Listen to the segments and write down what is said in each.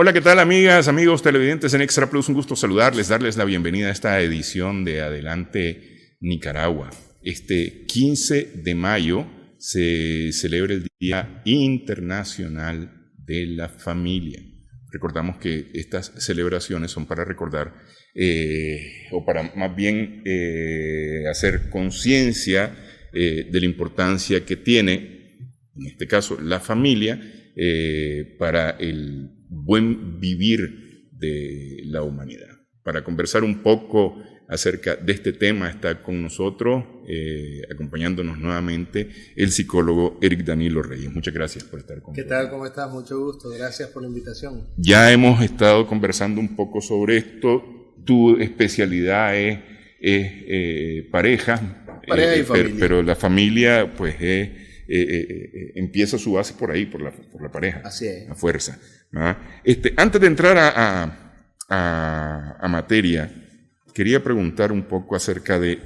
Hola, ¿qué tal, amigas, amigos televidentes en Extra Plus? Un gusto saludarles, darles la bienvenida a esta edición de Adelante Nicaragua. Este 15 de mayo se celebra el Día Internacional de la Familia. Recordamos que estas celebraciones son para recordar, o para más bien hacer conciencia de la importancia que tiene, en este caso, la familia, para el buen vivir de la humanidad. Para conversar un poco acerca de este tema está con nosotros, acompañándonos nuevamente, el psicólogo Eric Danilo Reyes. Muchas gracias por estar con nosotros. ¿Qué tal? ¿Cómo estás? Mucho gusto. Gracias por la invitación. Ya hemos estado conversando un poco sobre esto. Tu especialidad es pareja y familia. Pero la familia, pues, empieza su base por ahí, por la pareja. Así es. A fuerza. Antes de entrar a materia, quería preguntar un poco acerca de...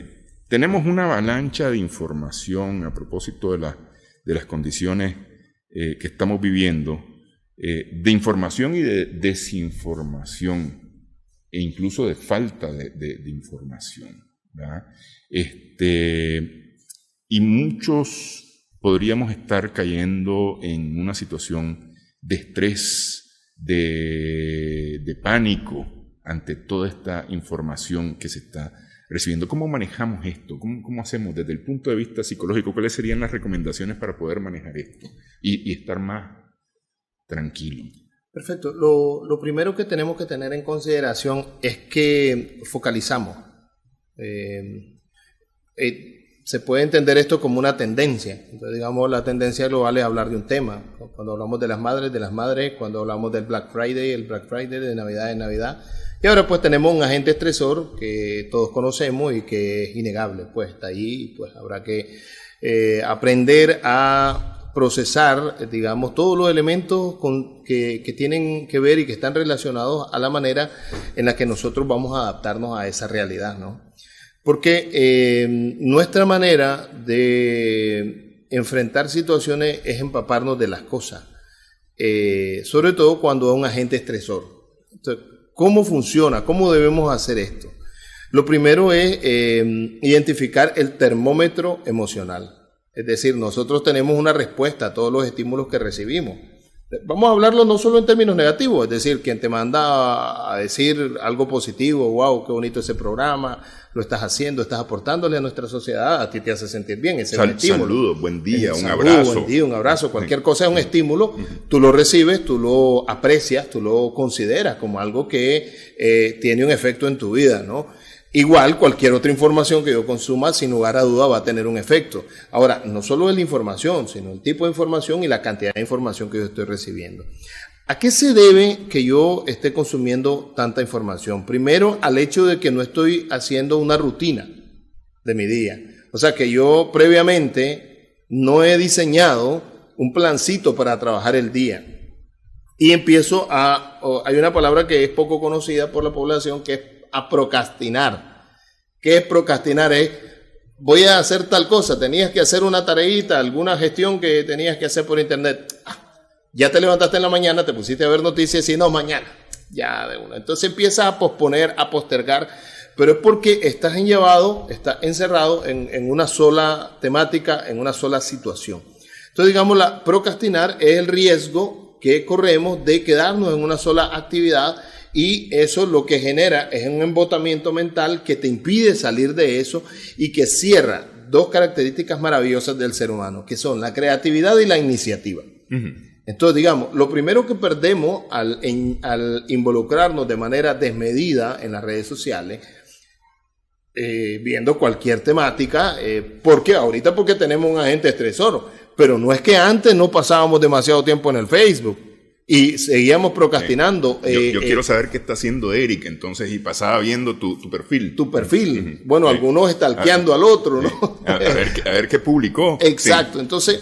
Tenemos una avalancha de información a propósito de las condiciones que estamos viviendo, de información y de desinformación, e incluso de falta de información, ¿verdad? Y muchos podríamos estar cayendo en una situación de estrés, de pánico ante toda esta información que se está recibiendo. ¿Cómo manejamos esto? ¿Cómo hacemos desde el punto de vista psicológico? ¿Cuáles serían las recomendaciones para poder manejar esto y estar más tranquilo? Perfecto. Lo primero que tenemos que tener en consideración es que focalizamos. Se puede entender esto como una tendencia. Entonces, digamos, la tendencia global es hablar de un tema. Cuando hablamos de las madres, cuando hablamos del Black Friday, de Navidad. Y ahora pues tenemos un agente estresor que todos conocemos y que es innegable, pues está ahí, y pues habrá que aprender a procesar, digamos, todos los elementos que tienen que ver y que están relacionados a la manera en la que nosotros vamos a adaptarnos a esa realidad, ¿no? Porque nuestra manera de enfrentar situaciones es empaparnos de las cosas, sobre todo cuando es un agente estresor. Entonces, ¿cómo funciona? ¿Cómo debemos hacer esto? Lo primero es identificar el termómetro emocional. Es decir, nosotros tenemos una respuesta a todos los estímulos que recibimos. Vamos a hablarlo no solo en términos negativos, es decir, quien te manda a decir algo positivo, wow, qué bonito ese programa, lo estás haciendo, estás aportándole a nuestra sociedad, a ti te hace sentir bien, ese es un estímulo. Saludos, buen día, un abrazo. Buen día, un abrazo, cualquier cosa es un estímulo, tú lo recibes, tú lo aprecias, tú lo consideras como algo que tiene un efecto en tu vida, ¿no? Igual, cualquier otra información que yo consuma, sin lugar a duda, va a tener un efecto. Ahora, no solo es la información, sino el tipo de información y la cantidad de información que yo estoy recibiendo. ¿A qué se debe que yo esté consumiendo tanta información? Primero, al hecho de que no estoy haciendo una rutina de mi día. O sea, que yo previamente no he diseñado un plancito para trabajar el día. Y empiezo hay una palabra que es poco conocida por la población, que es a procrastinar. ¿Qué es procrastinar? Es, voy a hacer tal cosa, tenías que hacer una tareita, alguna gestión que tenías que hacer por internet. Ya te levantaste en la mañana, te pusiste a ver noticias y no, mañana, ya de una. Entonces empiezas a posponer, a postergar, pero es porque estás encerrado en una sola temática, en una sola situación. Entonces, digamos, procrastinar es el riesgo que corremos de quedarnos en una sola actividad. Y eso lo que genera es un embotamiento mental que te impide salir de eso y que cierra dos características maravillosas del ser humano, que son la creatividad y la iniciativa. Uh-huh. Entonces, digamos, lo primero que perdemos al involucrarnos de manera desmedida en las redes sociales, viendo cualquier temática, porque tenemos un agente estresor, pero no es que antes no pasábamos demasiado tiempo en el Facebook. Y seguíamos procrastinando. Yo quiero saber qué está haciendo Eric, entonces, y pasaba viendo tu perfil. Tu perfil. Uh-huh. Bueno, algunos stalkeando al otro, ¿no? A ver qué publicó. Exacto. Sí. Entonces,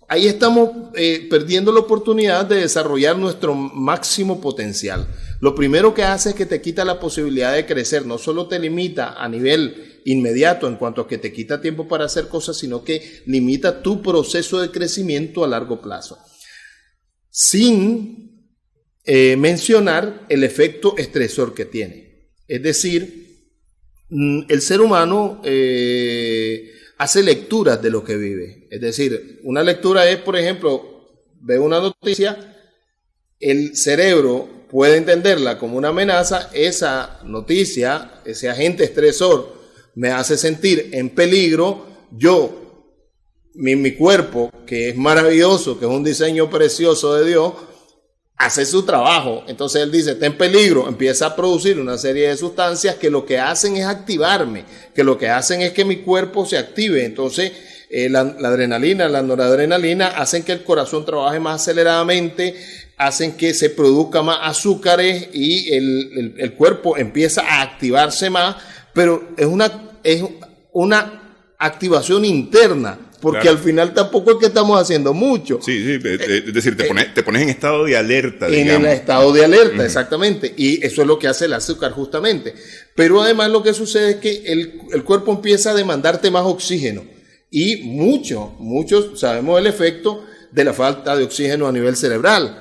ahí estamos perdiendo la oportunidad de desarrollar nuestro máximo potencial. Lo primero que hace es que te quita la posibilidad de crecer. No solo te limita a nivel inmediato en cuanto a que te quita tiempo para hacer cosas, sino que limita tu proceso de crecimiento a largo plazo. Sin mencionar el efecto estresor que tiene. Es decir, el ser humano hace lecturas de lo que vive. Es decir, una lectura es, por ejemplo, ve una noticia, el cerebro puede entenderla como una amenaza, esa noticia, ese agente estresor me hace sentir en peligro, mi cuerpo, que es maravilloso, que es un diseño precioso de Dios, hace su trabajo. Entonces él dice, está en peligro, empieza a producir una serie de sustancias que lo que hacen es activarme, que lo que hacen es que mi cuerpo se active. Entonces la adrenalina, la noradrenalina hacen que el corazón trabaje más aceleradamente, hacen que se produzca más azúcares y el cuerpo empieza a activarse más, pero es una activación interna. Porque claro, al final tampoco es que estamos haciendo mucho. Sí, es decir, te pones en estado de alerta, digamos. En el estado de alerta, exactamente. Y eso es lo que hace el azúcar justamente. Pero además lo que sucede es que el cuerpo empieza a demandarte más oxígeno. Y muchos sabemos el efecto de la falta de oxígeno a nivel cerebral.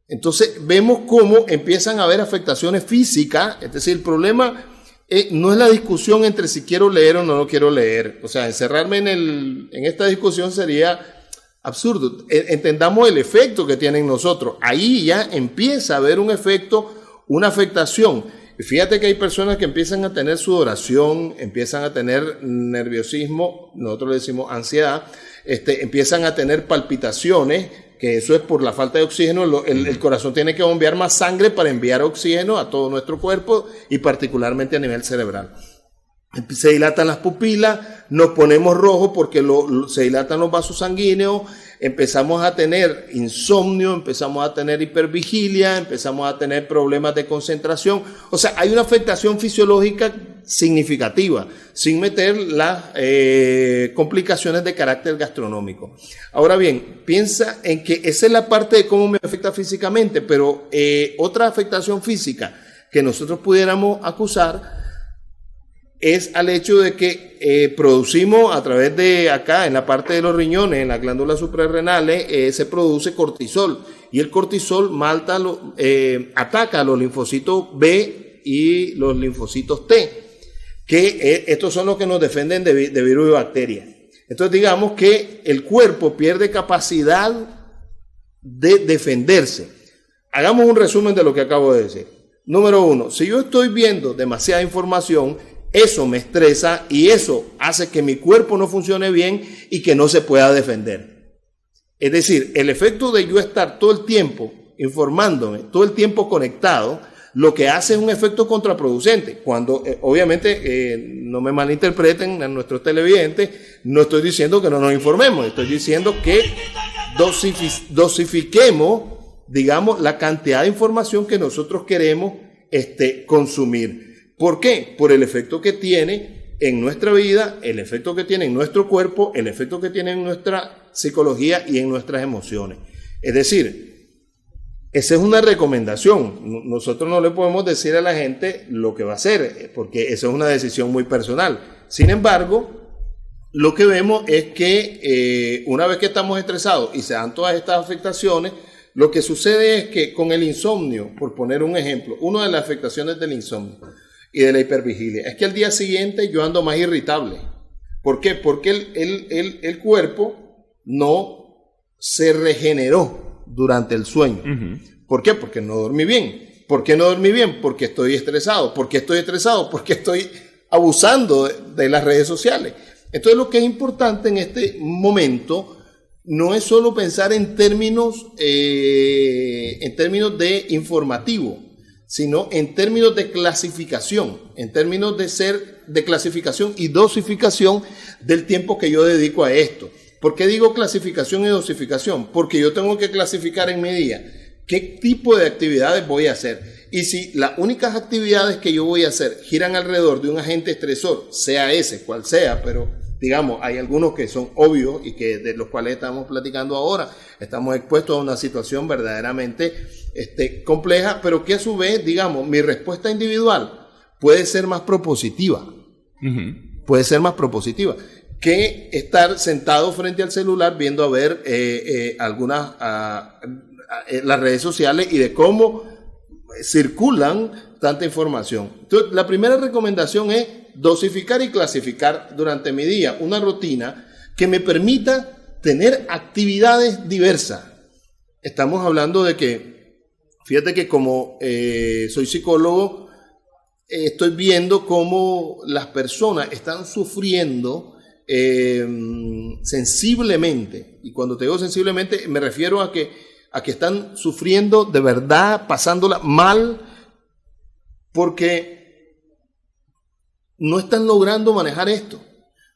Entonces vemos cómo empiezan a haber afectaciones físicas. Es decir, el problema no es la discusión entre si quiero leer o no lo quiero leer. O sea, encerrarme en esta discusión sería absurdo. Entendamos el efecto que tiene en nosotros. Ahí ya empieza a haber un efecto, una afectación. Y fíjate que hay personas que empiezan a tener sudoración, empiezan a tener nerviosismo, nosotros le decimos ansiedad, empiezan a tener palpitaciones, que eso es por la falta de oxígeno. El corazón tiene que bombear más sangre para enviar oxígeno a todo nuestro cuerpo y particularmente a nivel cerebral. Se dilatan las pupilas, nos ponemos rojos porque se dilatan los vasos sanguíneos, empezamos a tener insomnio, empezamos a tener hipervigilia, empezamos a tener problemas de concentración. O sea, hay una afectación fisiológica significativa, sin meter las complicaciones de carácter gastronómico. Ahora bien, piensa en que esa es la parte de cómo me afecta físicamente, pero otra afectación física que nosotros pudiéramos acusar es al hecho de que producimos a través de acá, en la parte de los riñones, en las glándulas suprarrenales, se produce cortisol, y el cortisol ataca a los linfocitos B y los linfocitos T, que estos son los que nos defienden de virus y bacterias. Entonces digamos que el cuerpo pierde capacidad de defenderse. Hagamos un resumen de lo que acabo de decir. Número 1, si yo estoy viendo demasiada información, eso me estresa y eso hace que mi cuerpo no funcione bien y que no se pueda defender. Es decir, el efecto de yo estar todo el tiempo informándome, todo el tiempo conectado, lo que hace es un efecto contraproducente. Cuando, obviamente, no me malinterpreten a nuestros televidentes, no estoy diciendo que no nos informemos, estoy diciendo que dosifiquemos, digamos, la cantidad de información que nosotros queremos consumir. ¿Por qué? Por el efecto que tiene en nuestra vida, el efecto que tiene en nuestro cuerpo, el efecto que tiene en nuestra psicología y en nuestras emociones. Es decir, esa es una recomendación. Nosotros no le podemos decir a la gente lo que va a hacer, porque esa es una decisión muy personal. Sin embargo, lo que vemos es que una vez que estamos estresados y se dan todas estas afectaciones, lo que sucede es que con el insomnio, por poner un ejemplo, una de las afectaciones del insomnio y de la hipervigilia es que al día siguiente yo ando más irritable. ¿Por qué? Porque el cuerpo no se regeneró durante el sueño. Uh-huh. ¿Por qué? Porque no dormí bien. ¿Por qué no dormí bien? Porque estoy estresado. ¿Por qué estoy estresado? Porque estoy abusando de las redes sociales. Entonces lo que es importante en este momento no es solo pensar en términos de informativo, sino en términos de clasificación, en términos de clasificación y dosificación del tiempo que yo dedico a esto. ¿Por qué digo clasificación y dosificación? Porque yo tengo que clasificar en mi día qué tipo de actividades voy a hacer. Y si las únicas actividades que yo voy a hacer giran alrededor de un agente estresor, sea ese, cual sea, pero digamos, hay algunos que son obvios y que de los cuales estamos platicando ahora, estamos expuestos a una situación verdaderamente compleja, pero que a su vez, digamos, mi respuesta individual puede ser más propositiva. Uh-huh. Puede ser más propositiva que estar sentado frente al celular viendo a ver las redes sociales y de cómo circulan tanta información. Entonces, la primera recomendación es dosificar y clasificar durante mi día una rutina que me permita tener actividades diversas. Estamos hablando de que, fíjate que como soy psicólogo, estoy viendo cómo las personas están sufriendo sensiblemente. Y cuando te digo sensiblemente, me refiero a que están sufriendo de verdad, pasándola mal, porque no están logrando manejar esto.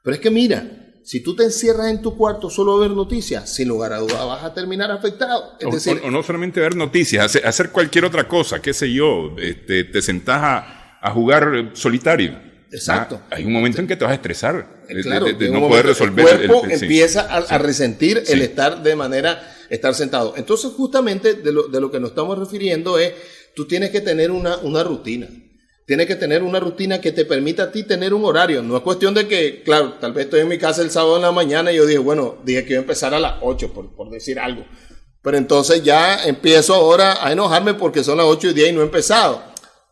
Pero es que mira, si tú te encierras en tu cuarto solo a ver noticias, sin lugar a dudas vas a terminar afectado. Es decir, o no solamente ver noticias, hacer cualquier otra cosa, qué sé yo, te sentás a jugar solitario. Exacto. Hay un momento en que te vas a estresar, claro, de no poder resolver. El cuerpo empieza a resentir el estar sentado. Entonces, justamente de lo que nos estamos refiriendo es, tú tienes que tener una rutina. Tienes que tener una rutina que te permita a ti tener un horario. No es cuestión de que, claro, tal vez estoy en mi casa el sábado en la mañana y yo dije que iba a empezar a las 8, por decir algo. Pero entonces ya empiezo ahora a enojarme porque son las 8:10 y no he empezado.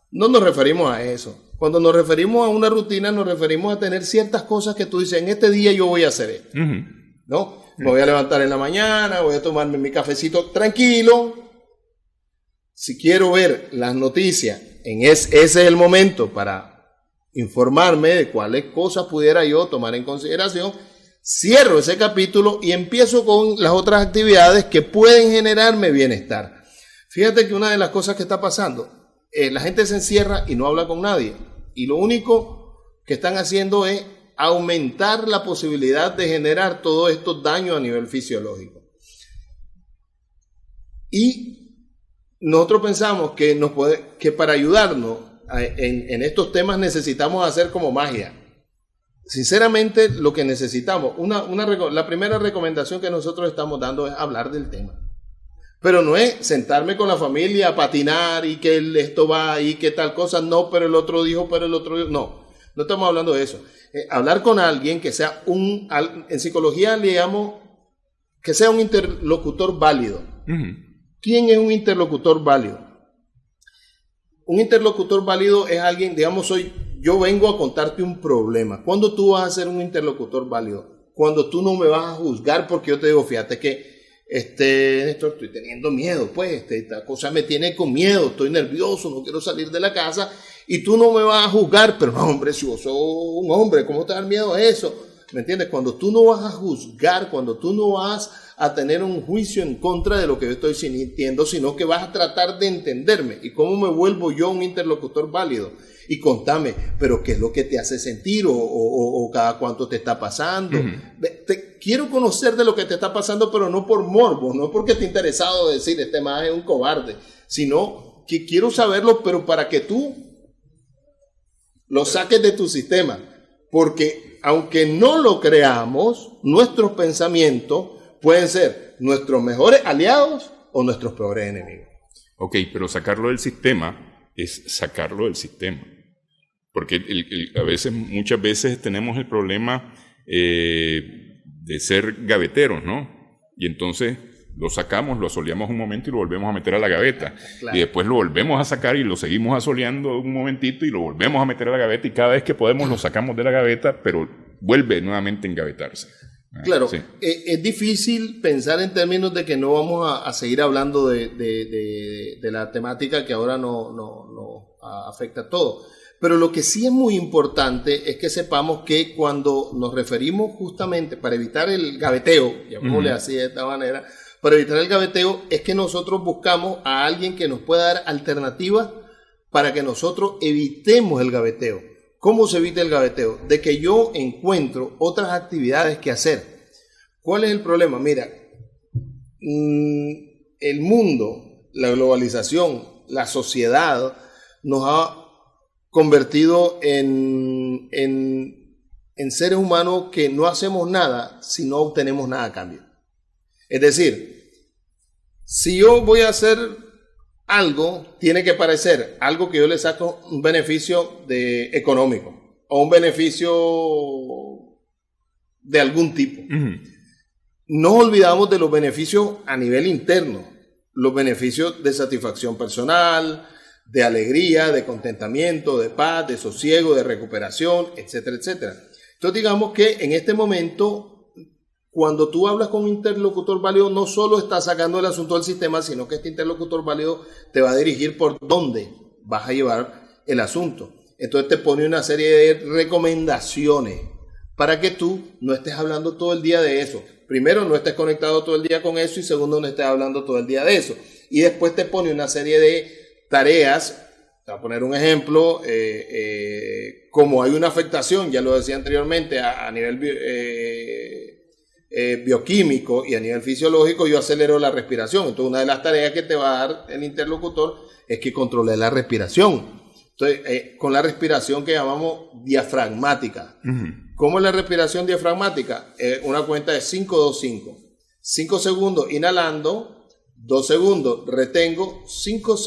No nos referimos a eso. Cuando nos referimos a una rutina, nos referimos a tener ciertas cosas que tú dices, en este día yo voy a hacer esto. ¿No? Me voy a levantar en la mañana, voy a tomarme mi cafecito tranquilo. Si quiero ver las noticias, ese es el momento para informarme de cuáles cosas pudiera yo tomar en consideración. Cierro ese capítulo y empiezo con las otras actividades que pueden generarme bienestar. Fíjate que una de las cosas que está pasando, la gente se encierra y no habla con nadie. Y lo único que están haciendo es aumentar la posibilidad de generar todos estos daños a nivel fisiológico. Y nosotros pensamos que para ayudarnos en estos temas necesitamos hacer como magia. Sinceramente, lo que necesitamos, la primera recomendación que nosotros estamos dando es hablar del tema. Pero no es sentarme con la familia a patinar y que esto va ahí, que tal cosa, no, pero el otro dijo, no estamos hablando de eso. Hablar con alguien que sea en psicología le llamamos que sea un interlocutor válido. ¿Quién es un interlocutor válido? Un interlocutor válido es alguien, digamos, yo vengo a contarte un problema. ¿Cuándo tú vas a ser un interlocutor válido? Cuando tú no me vas a juzgar porque yo te digo, fíjate que Néstor, estoy teniendo miedo, pues, esta cosa me tiene con miedo, estoy nervioso, no quiero salir de la casa, y tú no me vas a juzgar, pero no, hombre, si vos sos un hombre, ¿cómo te da miedo a eso? ¿Me entiendes? Cuando tú no vas a juzgar, cuando tú no vas a tener un juicio en contra de lo que yo estoy sintiendo, sino que vas a tratar de entenderme. ¿Y cómo me vuelvo yo un interlocutor válido? Y contame, pero ¿qué es lo que te hace sentir? ¿O cada cuánto te está pasando? Quiero conocer de lo que te está pasando, pero no por morbo, no porque esté interesado en decir, este más es un cobarde, sino que quiero saberlo, pero para que tú lo saques de tu sistema. Porque aunque no lo creamos, nuestros pensamientos pueden ser nuestros mejores aliados o nuestros peores enemigos. Ok, pero sacarlo del sistema es sacarlo del sistema. Porque muchas veces tenemos el problema de ser gaveteros, ¿no? Y entonces lo sacamos, lo asoleamos un momento y lo volvemos a meter a la gaveta. Claro. Y después lo volvemos a sacar y lo seguimos asoleando un momentito y lo volvemos a meter a la gaveta y cada vez que podemos lo sacamos de la gaveta, pero vuelve nuevamente a engavetarse. Claro, sí. Es difícil pensar en términos de que no vamos a seguir hablando de la temática que ahora no afecta a todo. Pero lo que sí es muy importante es que sepamos que cuando nos referimos justamente para evitar el gaveteo, llamémosle así de esta manera, para evitar el gaveteo es que nosotros buscamos a alguien que nos pueda dar alternativas para que nosotros evitemos el gaveteo. ¿Cómo se evita el gaveteo? De que yo encuentro otras actividades que hacer. ¿Cuál es el problema? Mira, el mundo, la globalización, la sociedad nos ha convertido en seres humanos que no hacemos nada si no obtenemos nada a cambio. Es decir, si yo voy a hacer algo, tiene que parecer algo que yo le saco un beneficio económico o un beneficio de algún tipo. Nos olvidamos de los beneficios a nivel interno. los beneficios de satisfacción personal, de alegría, de contentamiento, de paz, de sosiego, de recuperación, etcétera, etcétera. Entonces digamos que en este momento, cuando tú hablas con un interlocutor válido, no solo estás sacando el asunto del sistema, sino que este interlocutor válido te va a dirigir por dónde vas a llevar el asunto. Entonces te pone una serie de recomendaciones para que tú no estés hablando todo el día de eso. Primero, no estés conectado todo el día con eso, y segundo, no estés hablando todo el día de eso. Y después te pone una serie de tareas. Te voy a poner un ejemplo, como hay una afectación, ya lo decía anteriormente, a nivel bioquímico y a nivel fisiológico, yo acelero la respiración. Entonces, una de las tareas que te va a dar el interlocutor es que controle la respiración. Entonces, con la respiración que llamamos diafragmática. ¿Cómo es la respiración diafragmática? Una cuenta de 5-2-5. 5 segundos inhalando, 2 segundos retengo, 5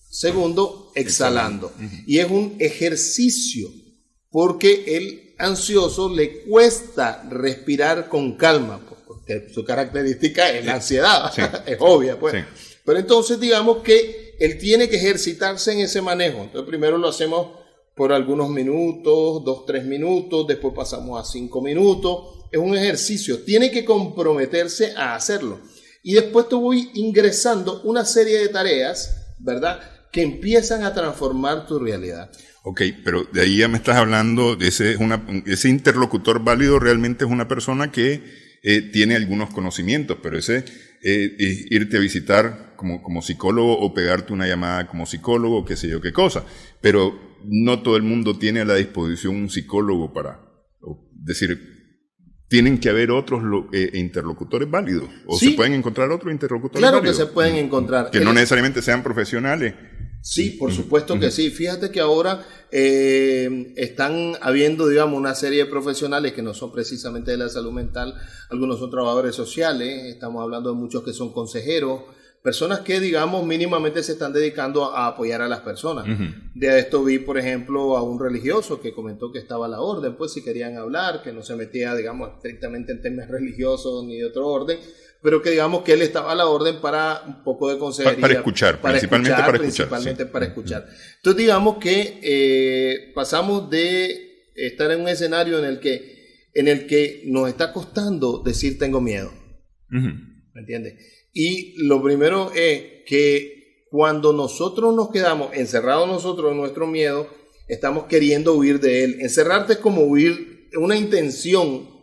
segundos exhalando. Y es un ejercicio porque el ansioso le cuesta respirar con calma, porque su característica es la ansiedad, sí. Es obvia, pues. Sí. Pero entonces digamos que él tiene que ejercitarse en ese manejo. Entonces primero lo hacemos por algunos minutos, 2-3 minutos, después pasamos a 5 minutos. Es un ejercicio, tiene que comprometerse a hacerlo. Y después te voy ingresando una serie de tareas, ¿verdad?, que empiezan a transformar tu realidad. Ok, pero de ahí ya me estás hablando, de ese interlocutor válido realmente es una persona que tiene algunos conocimientos, pero ese irte a visitar como psicólogo o pegarte una llamada como psicólogo, qué sé yo qué cosa, pero no todo el mundo tiene a la disposición un psicólogo para decir, tienen que haber otros interlocutores válidos, o sí, se pueden encontrar otros interlocutores válidos. Claro que se pueden encontrar. Que no necesariamente sean profesionales. Sí, por supuesto que sí. Fíjate que ahora están habiendo, digamos, una serie de profesionales que no son precisamente de la salud mental. Algunos son trabajadores sociales, estamos hablando de muchos que son consejeros, personas que, digamos, mínimamente se están dedicando a apoyar a las personas. De esto vi, por ejemplo, a un religioso que comentó que estaba a la orden, pues si querían hablar, que no se metía, digamos, estrictamente en temas religiosos ni de otro orden, pero que digamos que él estaba a la orden para un poco de consejería. Para escuchar, principalmente para escuchar. Entonces digamos que pasamos de estar en un escenario en el que nos está costando decir tengo miedo. ¿Me entiendes? Y lo primero es que cuando nosotros nos quedamos encerrados nosotros en nuestro miedo, estamos queriendo huir de él. Encerrarte es como huir, una intención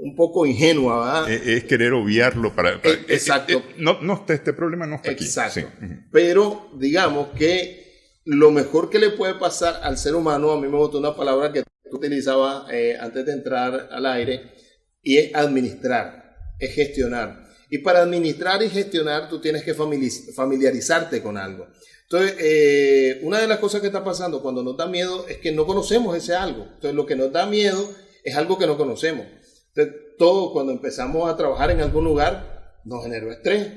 un poco ingenua, ¿verdad? Es querer obviarlo para exacto. Este problema no está exacto. aquí. Sí. Pero digamos que lo mejor que le puede pasar al ser humano, a mí me gustó una palabra que tú utilizabas antes de entrar al aire, y es administrar, es gestionar. Y para administrar y gestionar tú tienes que familiarizarte con algo. Entonces, una de las cosas que está pasando cuando nos da miedo es que no conocemos ese algo. Entonces, lo que nos da miedo es algo que no conocemos. Entonces, todo cuando empezamos a trabajar en algún lugar nos generó estrés,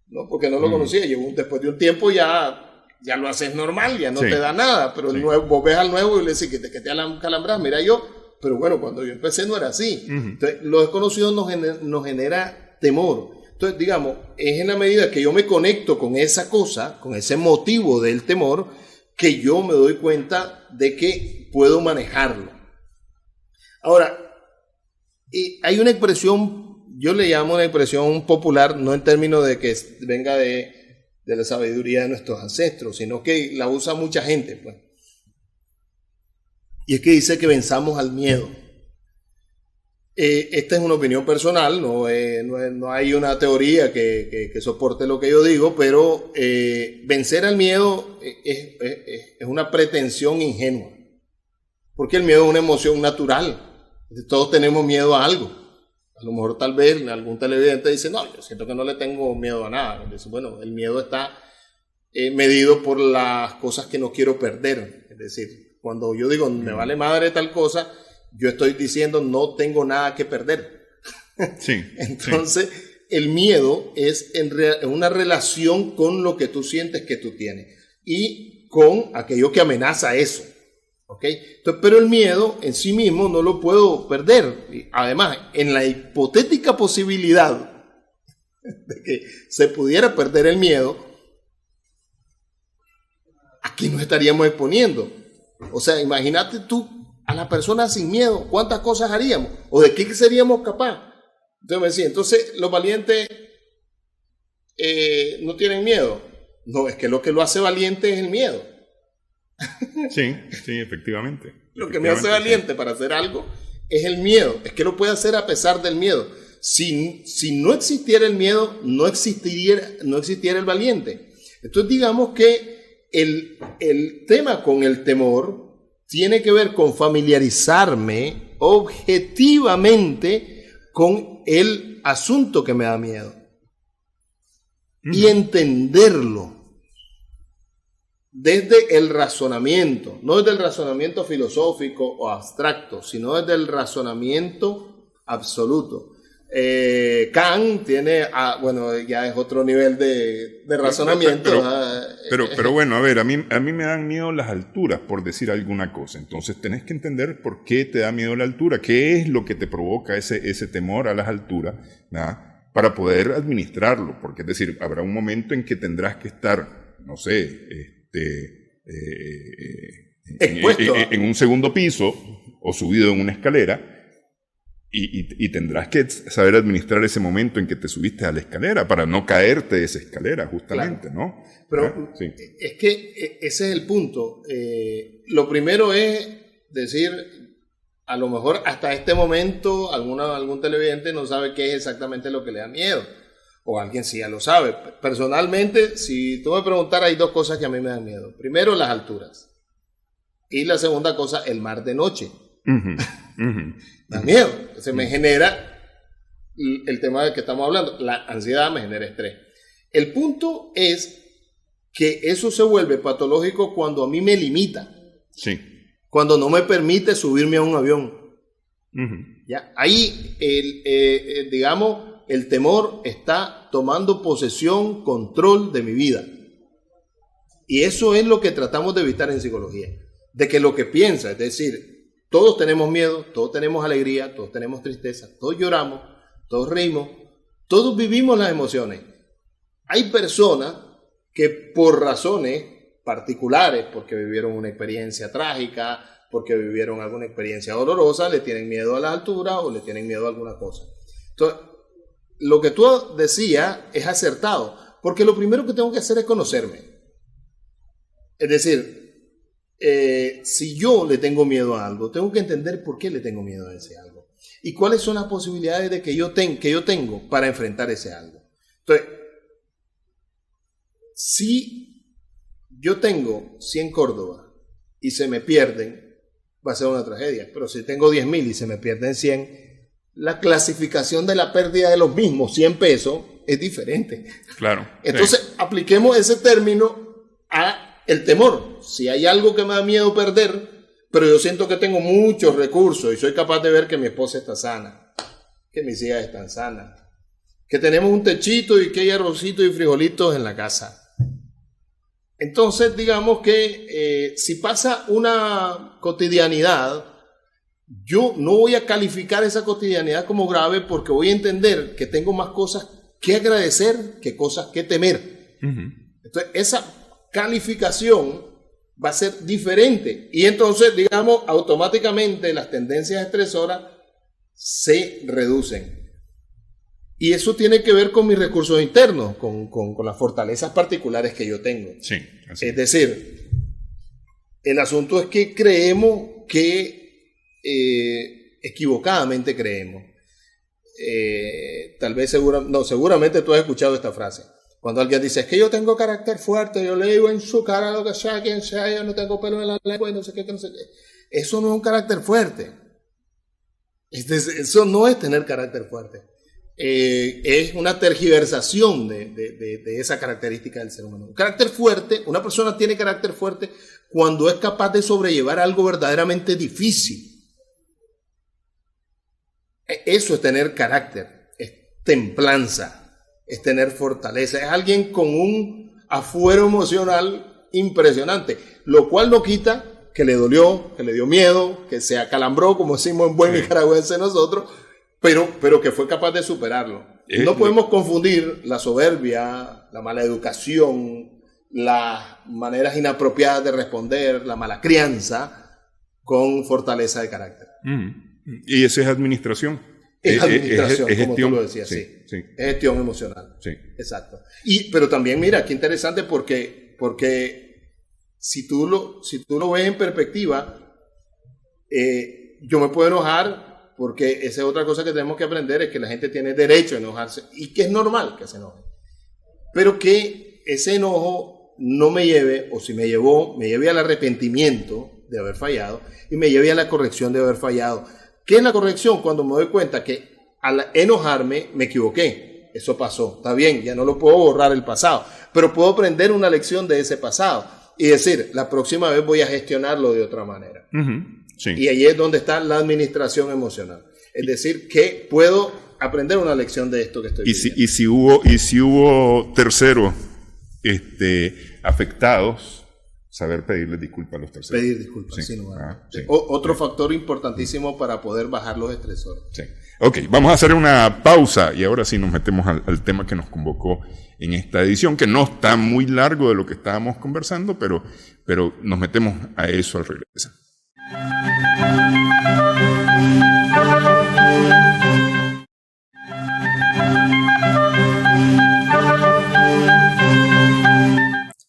¿no? Porque no lo conocía. Después de un tiempo ya lo haces normal, ya no te da nada. Pero el nuevo, vos ves al nuevo y le decís que te calambras. Mira pero bueno, cuando yo empecé no era así. Entonces, lo desconocido nos genera temor. Entonces, digamos, es en la medida que yo me conecto con esa cosa, con ese motivo del temor, que yo me doy cuenta de que puedo manejarlo. Ahora, hay una expresión, yo le llamo una expresión popular, no en términos de que venga de la sabiduría de nuestros ancestros, sino que la usa mucha gente, pues. Y es que dice que venzamos al miedo. Esta es una opinión personal, no hay una teoría que soporte lo que yo digo, pero vencer al miedo es una pretensión ingenua, porque el miedo es una emoción natural. Todos tenemos miedo a algo. A lo mejor tal vez algún televidente dice, no, yo siento que no le tengo miedo a nada. Dice, bueno, el miedo está medido por las cosas que no quiero perder. Es decir, cuando yo digo, me vale madre tal cosa, yo estoy diciendo no tengo nada que perder. Sí. Entonces, el miedo es una relación con lo que tú sientes que tú tienes y con aquello que amenaza eso. ¿Okay? Entonces, pero el miedo en sí mismo no lo puedo perder. Además, en la hipotética posibilidad de que se pudiera perder el miedo, aquí nos estaríamos exponiendo. O sea, imagínate tú a la persona sin miedo, ¿cuántas cosas haríamos? ¿O de qué seríamos capaces? Entonces me decía, entonces los valientes no tienen miedo. No, es que lo hace valiente es el miedo. Sí, efectivamente. Lo que me hace valiente para hacer algo es el miedo. Es que lo puede hacer a pesar del miedo. Si no existiera el miedo, no existiera el valiente. Entonces digamos que el tema con el temor tiene que ver con familiarizarme objetivamente con el asunto que me da miedo y entenderlo desde el razonamiento, no desde el razonamiento filosófico o abstracto, sino desde el razonamiento absoluto. Kant tiene, bueno, ya es otro nivel de razonamiento. Pero bueno, a ver, a mí me dan miedo las alturas, por decir alguna cosa. Entonces tenés que entender por qué te da miedo la altura, qué es lo que te provoca ese temor a las alturas, ¿verdad? Para poder administrarlo, porque es decir, habrá un momento en que tendrás que estar, no sé, expuesto en un segundo piso o subido en una escalera. Y tendrás que saber administrar ese momento en que te subiste a la escalera para no caerte de esa escalera, justamente, claro. ¿No? Pero sí. Es que ese es el punto. Lo primero es decir, a lo mejor hasta este momento algún televidente no sabe qué es exactamente lo que le da miedo. O alguien sí ya lo sabe. Personalmente, si tú me preguntaras, hay dos cosas que a mí me dan miedo. Primero, las alturas. Y la segunda cosa, el mar de noche. Da miedo, se me genera el tema del que estamos hablando, la ansiedad me genera estrés. El punto es que eso se vuelve patológico cuando a mí me limita, sí. Cuando no me permite subirme a un avión. ¿Ya? Ahí, digamos, el temor está tomando posesión, control de mi vida. Y eso es lo que tratamos de evitar en psicología, de que lo que piensa, es decir, todos tenemos miedo, todos tenemos alegría, todos tenemos tristeza, todos lloramos, todos reímos, todos vivimos las emociones. Hay personas que por razones particulares, porque vivieron una experiencia trágica, porque vivieron alguna experiencia dolorosa, le tienen miedo a la altura o le tienen miedo a alguna cosa. Entonces, lo que tú decías es acertado, porque lo primero que tengo que hacer es conocerme. Es decir, si yo le tengo miedo a algo, tengo que entender por qué le tengo miedo a ese algo y cuáles son las posibilidades de que yo tengo para enfrentar ese algo. Entonces, si yo tengo 100 Córdoba y se me pierden, va a ser una tragedia. Pero si tengo 10.000 y se me pierden 100, la clasificación de la pérdida de los mismos 100 pesos es diferente. Claro. Entonces, apliquemos ese término a el temor. Si hay algo que me da miedo perder, pero yo siento que tengo muchos recursos y soy capaz de ver que mi esposa está sana, que mis hijas están sanas, que tenemos un techito y que hay arrocitos y frijolitos en la casa. Entonces, digamos que si pasa una cotidianidad, yo no voy a calificar esa cotidianidad como grave porque voy a entender que tengo más cosas que agradecer que cosas que temer. Entonces, esa calificación va a ser diferente y entonces, digamos, automáticamente las tendencias estresoras se reducen y eso tiene que ver con mis recursos internos, con las fortalezas particulares que yo tengo. Sí, así. Es decir, el asunto es que creemos que equivocadamente creemos, tal vez seguramente tú has escuchado esta frase. Cuando alguien dice, es que yo tengo carácter fuerte, yo le digo en su cara lo que sea, quien sea, yo no tengo pelo en la lengua y no sé qué, que no sé qué. Eso no es un carácter fuerte. Eso no es tener carácter fuerte. Es una tergiversación de esa característica del ser humano. Un carácter fuerte, una persona tiene carácter fuerte cuando es capaz de sobrellevar algo verdaderamente difícil. Eso es tener carácter, es templanza. Es tener fortaleza, es alguien con un afuero emocional impresionante, lo cual no quita que le dolió, que le dio miedo, que se acalambró, como decimos en buen nicaragüense nosotros, pero que fue capaz de superarlo. No podemos confundir la soberbia, la mala educación, las maneras inapropiadas de responder, la mala crianza, con fortaleza de carácter. Y eso es administración. Es administración, es como gestión. tú lo decías, sí. Es gestión emocional. Sí. Exacto. Pero también, mira, qué interesante porque si tú lo ves en perspectiva, yo me puedo enojar porque esa es otra cosa que tenemos que aprender, es que la gente tiene derecho a enojarse y que es normal que se enoje. Pero que ese enojo no me lleve, o si me lleve al arrepentimiento de haber fallado y me lleve a la corrección de haber fallado. ¿Qué es la corrección? Cuando me doy cuenta que al enojarme me equivoqué. Eso pasó. Está bien, ya no lo puedo borrar el pasado, pero puedo aprender una lección de ese pasado y decir, la próxima vez voy a gestionarlo de otra manera. Sí. Y ahí es donde está la administración emocional. Es decir, que puedo aprender una lección de esto que estoy viviendo. Y si hubo terceros afectados, saber pedirles disculpas a los terceros. Pedir disculpas, sí. sin lugar. Sí. Otro factor importantísimo para poder bajar los estresores. Sí. Ok, vamos a hacer una pausa y ahora sí nos metemos al tema que nos convocó en esta edición, que no está muy largo de lo que estábamos conversando, pero nos metemos a eso al regresar.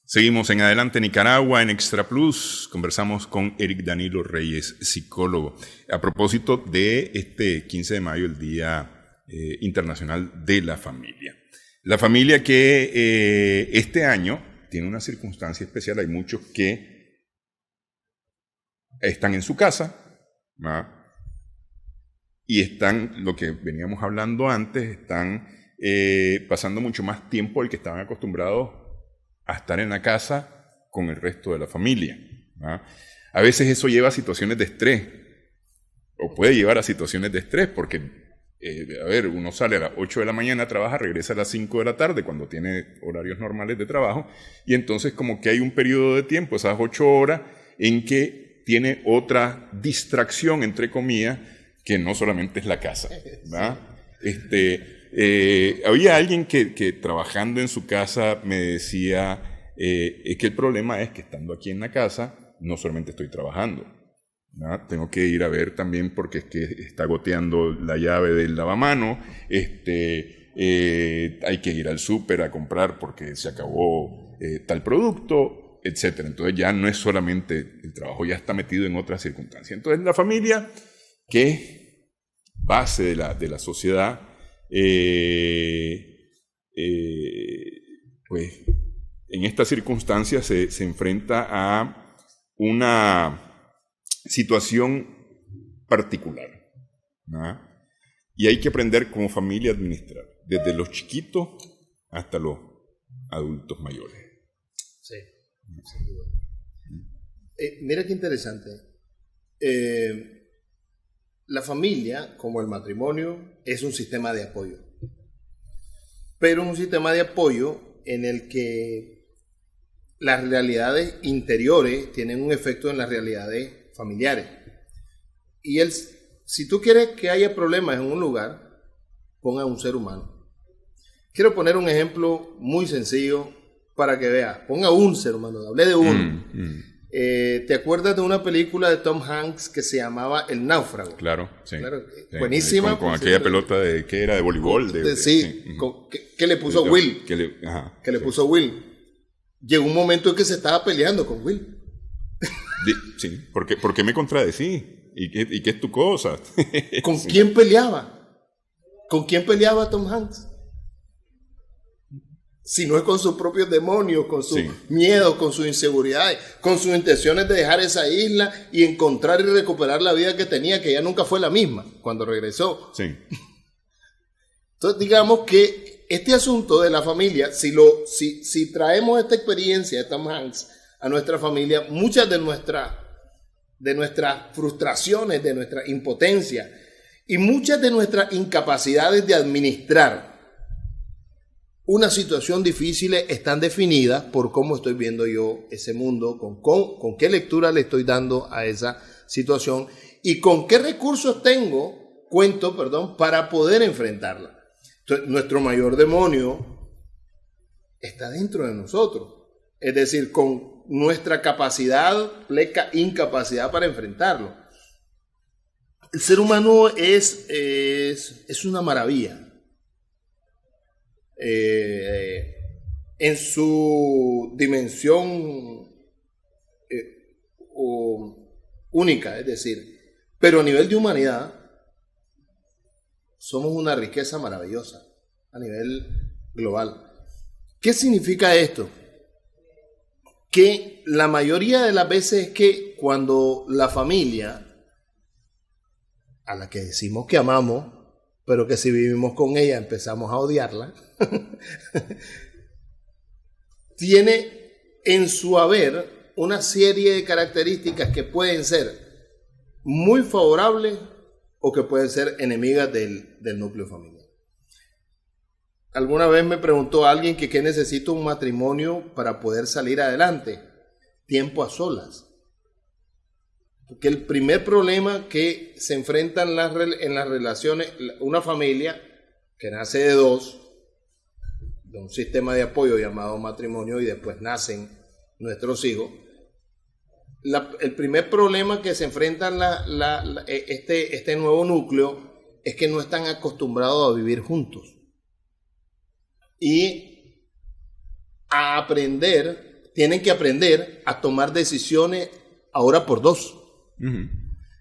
Seguimos en Adelante Nicaragua, en Extra Plus. Conversamos con Eric Danilo Reyes, psicólogo, a propósito de este 15 de mayo, el Día Internacional de la Familia. La familia que este año tiene una circunstancia especial. Hay muchos que están en su casa, ¿no? Y están, lo que veníamos hablando antes, están pasando mucho más tiempo del que estaban acostumbrados a estar en la casa con el resto de la familia, ¿no? A veces eso lleva a situaciones de estrés, o puede llevar a situaciones de estrés, porque, uno sale a las 8 de la mañana, trabaja, regresa a las 5 de la tarde, cuando tiene horarios normales de trabajo, y entonces como que hay un periodo de tiempo, esas 8 horas, en que tiene otra distracción, entre comillas, que no solamente es la casa, ¿no? Había alguien que trabajando en su casa me decía es que el problema es que estando aquí en la casa no solamente estoy trabajando, ¿no? Tengo que ir a ver también porque es que está goteando la llave del lavamano, hay que ir al súper a comprar porque se acabó tal producto, etcétera. Entonces ya no es solamente el trabajo, ya está metido en otras circunstancias. Entonces la familia, que es base de la sociedad, pues en estas circunstancias se enfrenta a una situación particular, ¿no? Y hay que aprender como familia a administrar, desde los chiquitos hasta los adultos mayores. Sí, sin duda. Mira qué interesante. La familia, como el matrimonio, es un sistema de apoyo. Pero un sistema de apoyo en el que las realidades interiores tienen un efecto en las realidades familiares. Y si tú quieres que haya problemas en un lugar, ponga un ser humano. Quiero poner un ejemplo muy sencillo para que veas. Ponga un ser humano, hablé de uno. ¿Te acuerdas de una película de Tom Hanks que se llamaba El Náufrago? Claro, sí. Claro, sí. Buenísima. Con aquella pelota que era de voleibol. Que le puso Will. Que le puso Will. Llegó un momento en que se estaba peleando con Will. Sí, ¿por qué me contradecí? ¿Y qué es tu cosa? ¿Con quién peleaba? ¿Con quién peleaba Tom Hanks? Si no es con sus propios demonios, con sus miedos, con sus inseguridades, con sus intenciones de dejar esa isla y encontrar y recuperar la vida que tenía, que ya nunca fue la misma cuando regresó. Sí. Entonces, digamos que este asunto de la familia, si traemos esta experiencia de Tom Hanks a nuestra familia, muchas de nuestras frustraciones, de nuestra impotencia y muchas de nuestras incapacidades de administrar una situación difícil están definidas por cómo estoy viendo yo ese mundo, con qué lectura le estoy dando a esa situación y con qué recursos cuento para poder enfrentarla. Entonces, nuestro mayor demonio está dentro de nosotros. Es decir, con nuestra capacidad, incapacidad para enfrentarlo. El ser humano es una maravilla. En su dimensión única, es decir, pero a nivel de humanidad, somos una riqueza maravillosa a nivel global. ¿Qué significa esto? Que la mayoría de las veces es que cuando la familia, a la que decimos que amamos, pero que si vivimos con ella empezamos a odiarla, tiene en su haber una serie de características que pueden ser muy favorables o que pueden ser enemigas del núcleo familiar. Alguna vez me preguntó alguien que qué necesita un matrimonio para poder salir adelante. Tiempo a solas. Porque el primer problema que se enfrentan en las relaciones, una familia que nace de dos, de un sistema de apoyo llamado matrimonio, y después nacen nuestros hijos, el primer problema que se enfrentan este nuevo núcleo es que no están acostumbrados a vivir juntos. Y tienen que aprender a tomar decisiones ahora por dos. Uh-huh.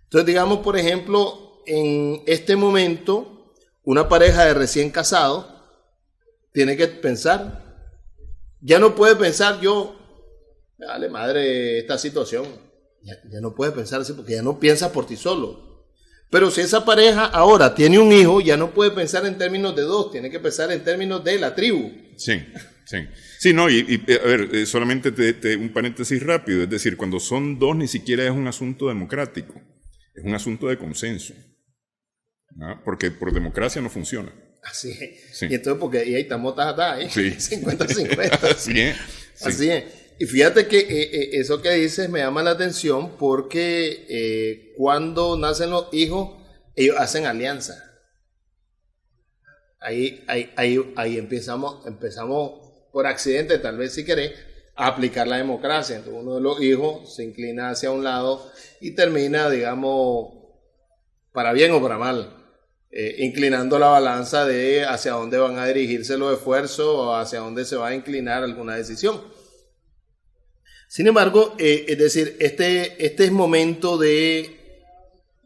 Entonces, digamos, por ejemplo, en este momento, una pareja de recién casados tiene que pensar, ya no puede pensar dale madre esta situación, ya no puede pensar así porque ya no piensa por ti solo. Pero si esa pareja ahora tiene un hijo, ya no puede pensar en términos de dos, tiene que pensar en términos de la tribu. Sí, sí. Sí, no, y a ver, solamente un paréntesis rápido, es decir, cuando son dos ni siquiera es un asunto democrático, es un asunto de consenso, ¿no? Porque por democracia no funciona. Así es. Sí. Y entonces, porque ahí estamos ¿eh? Sí. 50-50. Así es. Sí. Así es. Y fíjate que eso que dices me llama la atención porque cuando nacen los hijos, ellos hacen alianza. Ahí empezamos por accidente, tal vez si querés, a aplicar la democracia. Entonces uno de los hijos se inclina hacia un lado y termina, digamos, para bien o para mal, inclinando la balanza de hacia dónde van a dirigirse los esfuerzos o hacia dónde se va a inclinar alguna decisión. Sin embargo, es decir, este es momento de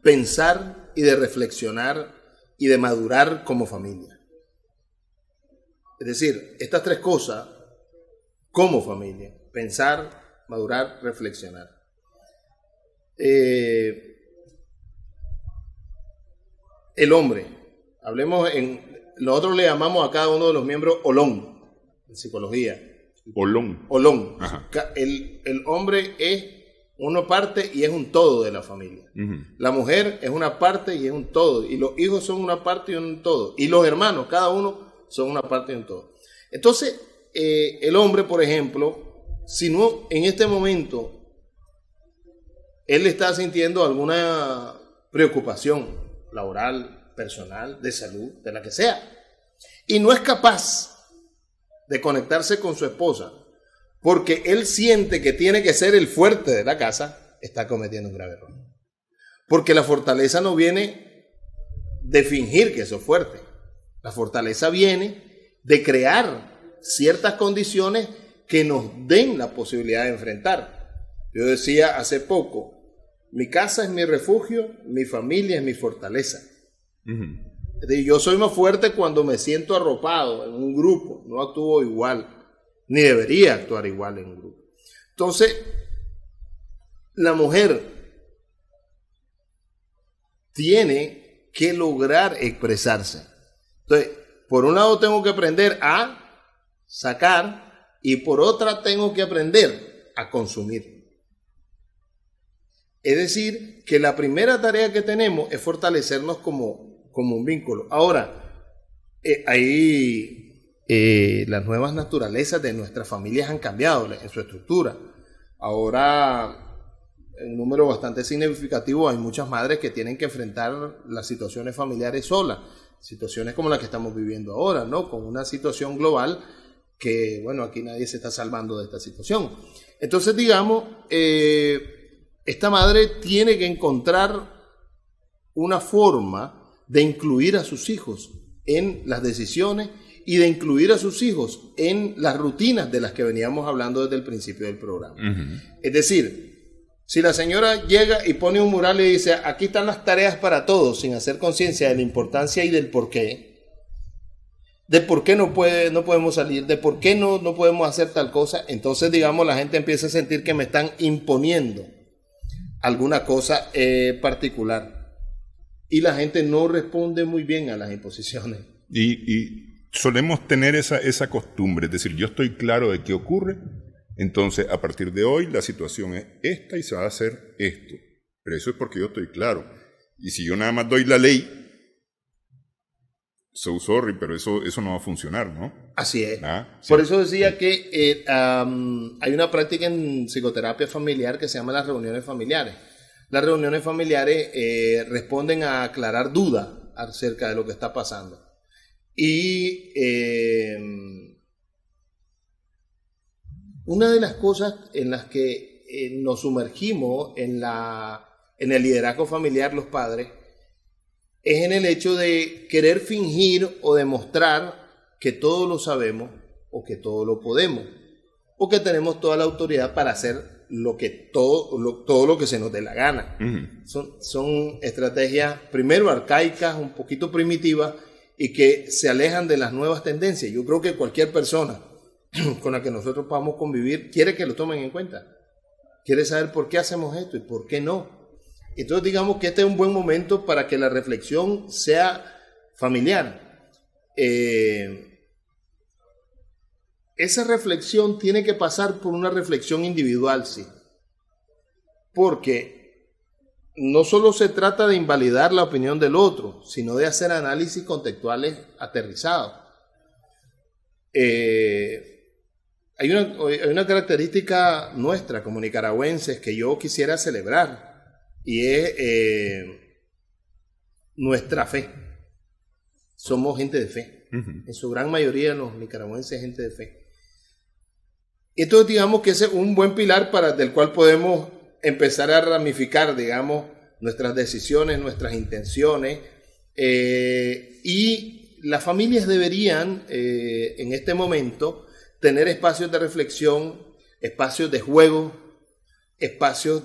pensar y de reflexionar y de madurar como familia. Es decir, estas tres cosas como familia: pensar, madurar, reflexionar. El hombre, nosotros le llamamos a cada uno de los miembros Olón, en psicología. Olón. El hombre es una parte y es un todo de la familia. Uh-huh. La mujer es una parte y es un todo. Y los hijos son una parte y un todo. Y los hermanos, cada uno, son una parte y un todo. Entonces, el hombre, por ejemplo, si no en este momento él está sintiendo alguna preocupación laboral, personal, de salud, de la que sea, y no es capaz de conectarse con su esposa porque él siente que tiene que ser el fuerte de la casa, está cometiendo un grave error. Porque la fortaleza no viene de fingir que sos fuerte. La fortaleza viene de crear ciertas condiciones que nos den la posibilidad de enfrentar. Yo decía hace poco, mi casa es mi refugio, mi familia es mi fortaleza. Uh-huh. Yo soy más fuerte cuando me siento arropado en un grupo, no actúo igual, ni debería actuar igual en un grupo. Entonces, la mujer tiene que lograr expresarse. Entonces, por un lado tengo que aprender a sacar y por otra tengo que aprender a consumir. Es decir, que la primera tarea que tenemos es fortalecernos como un vínculo. Ahora, las nuevas naturalezas de nuestras familias han cambiado en su estructura. Ahora, en un número bastante significativo, hay muchas madres que tienen que enfrentar las situaciones familiares solas. situaciones como la que estamos viviendo ahora, ¿no? Con una situación global que, bueno, aquí nadie se está salvando de esta situación. Entonces, digamos, esta madre tiene que encontrar una forma de incluir a sus hijos en las decisiones y de incluir a sus hijos en las rutinas de las que veníamos hablando desde el principio del programa. Es decir, si la señora llega y pone un mural y dice, aquí están las tareas para todos, sin hacer conciencia de la importancia y del por qué, de por qué no podemos salir, de por qué no podemos hacer tal cosa, entonces, digamos, la gente empieza a sentir que me están imponiendo alguna cosa particular. Y la gente no responde muy bien a las imposiciones. Y solemos tener esa costumbre, es decir, yo estoy claro de qué ocurre, entonces a partir de hoy la situación es esta y se va a hacer esto. Pero eso es porque yo estoy claro. Y si yo nada más doy la ley, so sorry, pero eso no va a funcionar, ¿no? Así es. Sí. Por eso decía que hay una práctica en psicoterapia familiar que se llama las reuniones familiares. Las reuniones familiares responden a aclarar dudas acerca de lo que está pasando. Y una de las cosas en las que nos sumergimos en el liderazgo familiar los padres es en el hecho de querer fingir o demostrar que todo lo sabemos o que todo lo podemos o que tenemos toda la autoridad para hacer todo lo que se nos dé la gana. Son estrategias primero arcaicas, un poquito primitivas y que se alejan de las nuevas tendencias. Yo creo que cualquier persona con la que nosotros podamos convivir quiere que lo tomen en cuenta, quiere saber por qué hacemos esto y por qué no. Entonces, digamos que este es un buen momento para que la reflexión sea familiar. Esa reflexión tiene que pasar por una reflexión individual, sí. Porque no solo se trata de invalidar la opinión del otro, sino de hacer análisis contextuales aterrizados. Hay una característica nuestra como nicaragüenses que yo quisiera celebrar, y es nuestra fe. Somos gente de fe. En su gran mayoría los nicaragüenses gente de fe. Entonces, digamos que ese es un buen pilar del cual podemos empezar a ramificar, digamos, nuestras decisiones, nuestras intenciones. Y las familias deberían, en este momento, tener espacios de reflexión, espacios de juego, espacios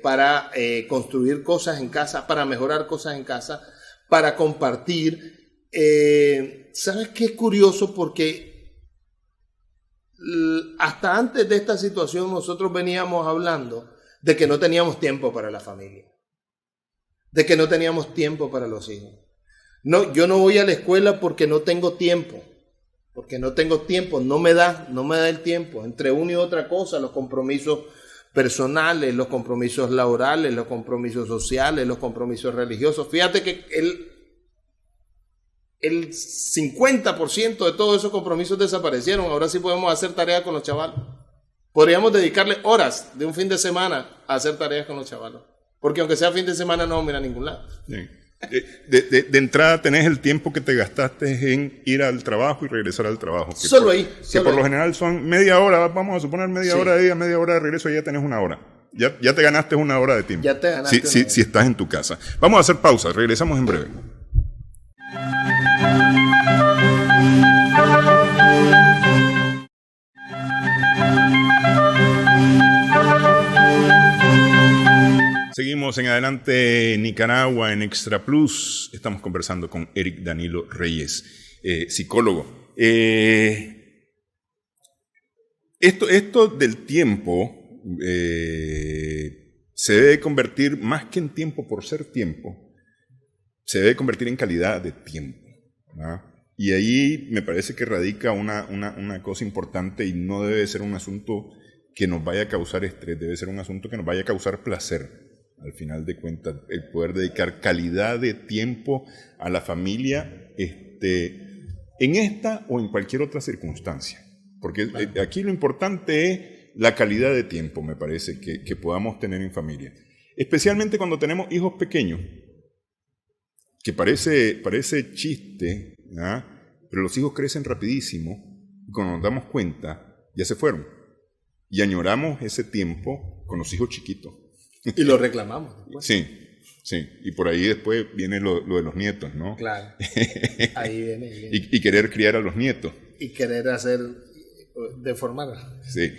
para construir cosas en casa, para mejorar cosas en casa, para compartir. ¿Sabes qué es curioso? Porque hasta antes de esta situación nosotros veníamos hablando de que no teníamos tiempo para la familia, de que no teníamos tiempo para los hijos. No, yo no voy a la escuela porque no tengo tiempo, no me da el tiempo, entre una y otra cosa, los compromisos personales, los compromisos laborales, los compromisos sociales, los compromisos religiosos. Fíjate que el 50% de todos esos compromisos desaparecieron. Ahora sí podemos hacer tareas con los chavalos. Podríamos dedicarle horas de un fin de semana a hacer tareas con los chavalos. Porque aunque sea fin de semana no vamos a ir a ningún lado. Sí. De entrada tenés el tiempo que te gastaste en ir al trabajo y regresar al trabajo. Solo ahí. Que por lo general son media hora, vamos a suponer media hora de ida, media hora de regreso, y ya tenés una hora. Ya te ganaste una hora de tiempo. Ya te ganaste si estás en tu casa. Vamos a hacer pausa, regresamos en breve. Seguimos en Adelante Nicaragua en Extra Plus. Estamos conversando con Eric Danilo Reyes, psicólogo. Esto del tiempo se debe convertir, más que en tiempo por ser tiempo, se debe convertir en calidad de tiempo, ¿verdad? Y ahí me parece que radica una cosa importante, y no debe ser un asunto que nos vaya a causar estrés, debe ser un asunto que nos vaya a causar placer. Al final de cuentas, el poder dedicar calidad de tiempo a la familia, en esta o en cualquier otra circunstancia. Porque aquí lo importante es la calidad de tiempo, me parece, que podamos tener en familia. Especialmente cuando tenemos hijos pequeños. que parece chiste, ¿ah? Pero los hijos crecen rapidísimo y cuando nos damos cuenta, ya se fueron. Y añoramos ese tiempo con los hijos chiquitos. Y lo reclamamos después. Sí, sí. Y por ahí después viene lo de los nietos, ¿no? Claro. Ahí viene. Y querer criar a los nietos. Y querer hacer, deformar. Sí.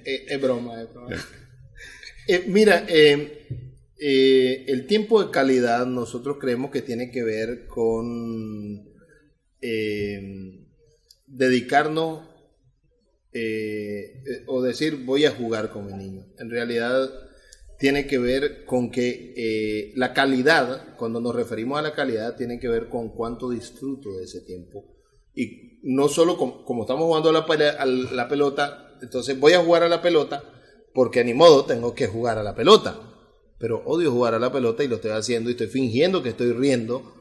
Es broma. Mira, el tiempo de calidad nosotros creemos que tiene que ver con dedicarnos o decir voy a jugar con mi niño. En realidad tiene que ver con que la calidad, cuando nos referimos a la calidad, tiene que ver con cuánto disfruto de ese tiempo. Y no solo como estamos jugando a la pelota, entonces voy a jugar a la pelota porque ni modo tengo que jugar a la pelota. Pero odio jugar a la pelota y lo estoy haciendo y estoy fingiendo que estoy riendo.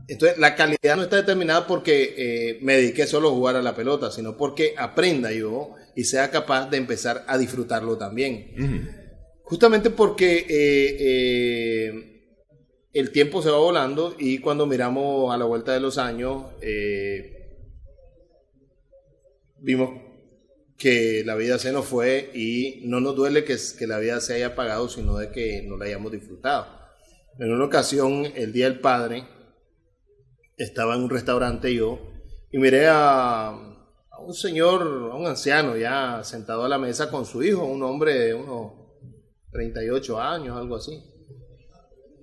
Entonces la calidad no está determinada porque me dediqué solo a jugar a la pelota, sino porque aprenda yo y sea capaz de empezar a disfrutarlo también. Uh-huh. Justamente porque el tiempo se va volando y cuando miramos a la vuelta de los años vimos que la vida se nos fue y no nos duele que la vida se haya apagado, sino de que no la hayamos disfrutado. En una ocasión, el Día del Padre, estaba en un restaurante yo y miré a un señor, a un anciano ya sentado a la mesa con su hijo, un hombre de unos 38 años, algo así.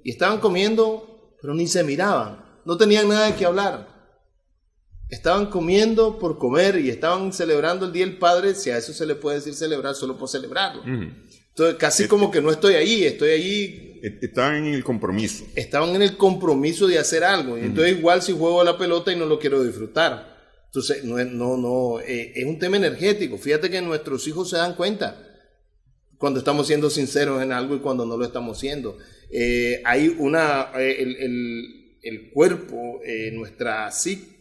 Y estaban comiendo, pero ni se miraban, no tenían nada de qué hablar. Estaban comiendo por comer y estaban celebrando el Día del Padre, si a eso se le puede decir celebrar solo por celebrarlo. Uh-huh. Entonces, casi como que no estoy allí. Estaban en el compromiso. Estaban en el compromiso de hacer algo. Uh-huh. Entonces, igual si juego a la pelota y no lo quiero disfrutar. Entonces, es un tema energético. Fíjate que nuestros hijos se dan cuenta cuando estamos siendo sinceros en algo y cuando no lo estamos siendo. Hay el cuerpo, nuestra psique,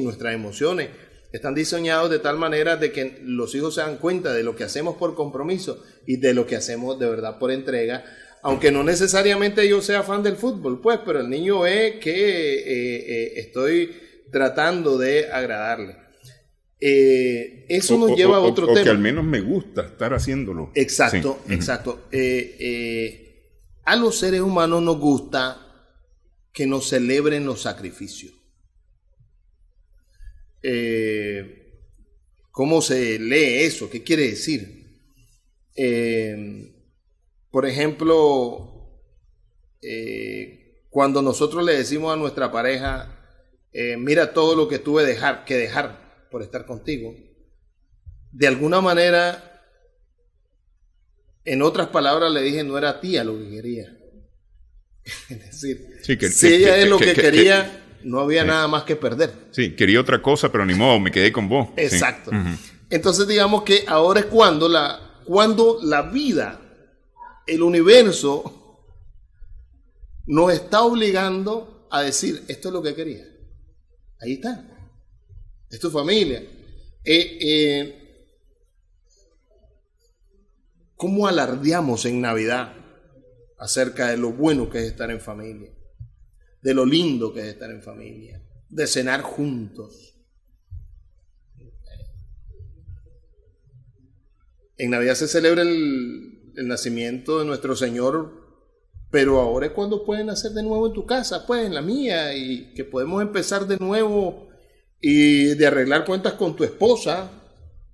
nuestras emociones están diseñados de tal manera de que los hijos se dan cuenta de lo que hacemos por compromiso y de lo que hacemos de verdad por entrega, aunque no necesariamente yo sea fan del fútbol, pues, pero el niño ve que estoy tratando de agradarle. Eso nos lleva a otro tema. O que al menos me gusta estar haciéndolo. Exacto, sí. Exacto. A los seres humanos nos gusta que nos celebren los sacrificios. ¿Cómo se lee eso? ¿Qué quiere decir? Por ejemplo, cuando nosotros le decimos a nuestra pareja, mira todo lo que tuve que dejar por estar contigo, de alguna manera, en otras palabras le dije, no era a ti a lo que quería. Es decir, sí, si ella es lo que quería, no había nada más que perder. Sí, quería otra cosa, pero ni modo, me quedé con vos. Exacto. Sí. Uh-huh. Entonces digamos que ahora es cuando la vida, el universo, nos está obligando a decir, esto es lo que quería. Ahí está. Es tu familia. ¿Cómo alardeamos en Navidad acerca de lo bueno que es estar en familia? De lo lindo que es estar en familia, de cenar juntos. En Navidad se celebra el nacimiento de nuestro Señor, pero ahora es cuando pueden nacer de nuevo en tu casa, pues en la mía, y que podemos empezar de nuevo y de arreglar cuentas con tu esposa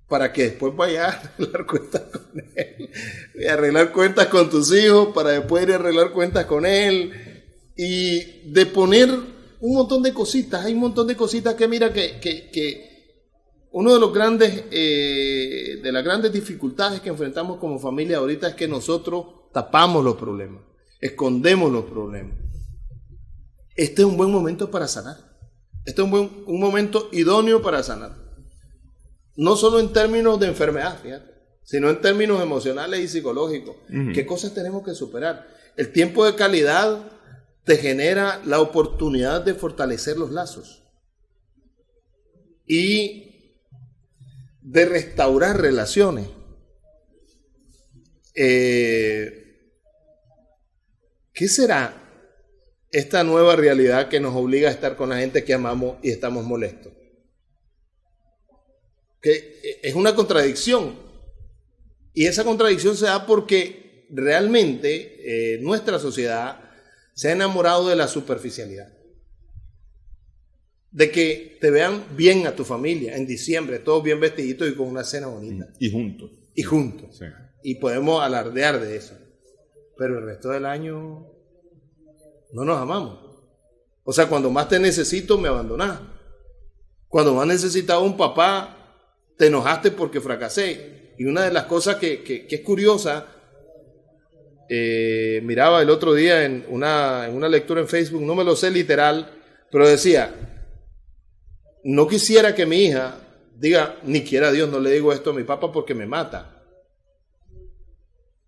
para que después vayas a arreglar cuentas con él, y arreglar cuentas con tus hijos para después ir a arreglar cuentas con él. Y de poner un montón de cositas, hay un montón de cositas que mira que uno de los grandes, de las grandes dificultades que enfrentamos como familia ahorita es que nosotros tapamos los problemas, escondemos los problemas. Este es un buen momento para sanar, este es un momento idóneo para sanar, no solo en términos de enfermedad, fíjate, sino en términos emocionales y psicológicos. Uh-huh. ¿Qué cosas tenemos que superar? El tiempo de calidad te genera la oportunidad de fortalecer los lazos y de restaurar relaciones. ¿Qué será esta nueva realidad que nos obliga a estar con la gente que amamos y estamos molestos. Que es una contradicción. Y esa contradicción se da porque realmente nuestra sociedad se ha enamorado de la superficialidad. De que te vean bien a tu familia en diciembre, todos bien vestiditos y con una cena bonita. Y juntos. Y juntos. Sí. Y podemos alardear de eso. Pero el resto del año no nos amamos. O sea, cuando más te necesito, me abandonás. Cuando más necesitaba un papá, te enojaste porque fracasé. Y una de las cosas que es curiosa, miraba el otro día en una lectura en Facebook, no me lo sé literal, pero decía, no quisiera que mi hija diga, ni quiera Dios, no le digo esto a mi papá porque me mata.